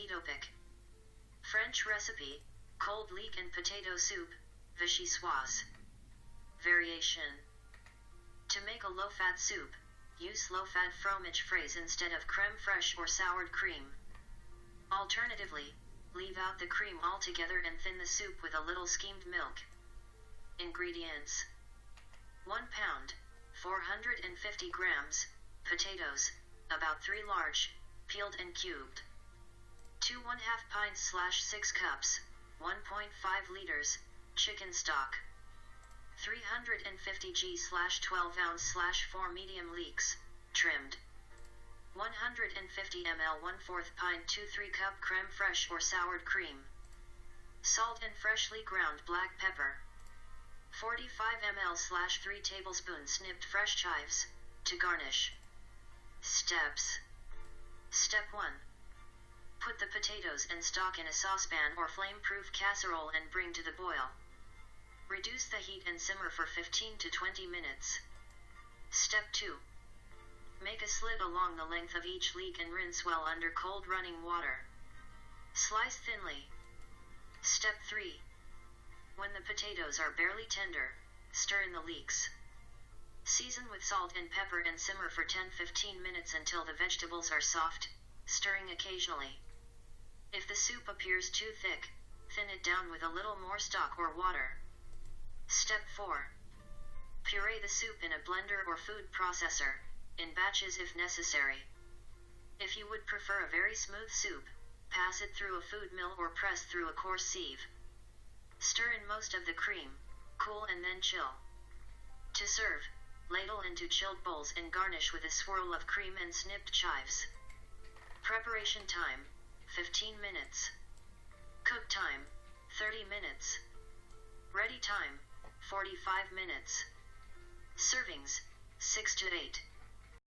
Topic. French recipe, cold leek and potato soup, Vichyssoise. Variation. To make a low-fat soup, use low-fat fromage frais instead of crème fraîche or soured cream. Alternatively, leave out the cream altogether and thin the soup with a little skimmed milk. Ingredients: 1 pound, 450 grams, potatoes, about 3 large, peeled and cubed. 2 1/2 pints/6 cups, 1.5 liters, chicken stock. 350 g/12 ounce/4 medium leeks, trimmed. 150 ml 1/4 pint 2-3 cup crème fraîche or soured cream. Salt and freshly ground black pepper. 45 ml/3 tablespoons snipped fresh chives, to garnish. Steps. Step 1. Put the potatoes and stock in a saucepan or flame-proof casserole and bring to the boil. Reduce the heat and simmer for 15 to 20 minutes. Step 2. Make a slit along the length of each leek and rinse well under cold running water. Slice thinly. Step 3. When the potatoes are barely tender, stir in the leeks. Season with salt and pepper and simmer for 10-15 minutes until the vegetables are soft, stirring occasionally. If the soup appears too thick, thin it down with a little more stock or water. Step 4. Puree the soup in a blender or food processor, in batches if necessary. If you would prefer a very smooth soup, pass it through a food mill or press through a coarse sieve. Stir in most of the cream, cool and then chill. To serve, ladle into chilled bowls and garnish with a swirl of cream and snipped chives. Preparation time, 15 minutes. Cook time, 30 minutes. Ready time, 45 minutes. Servings, 6 to 8.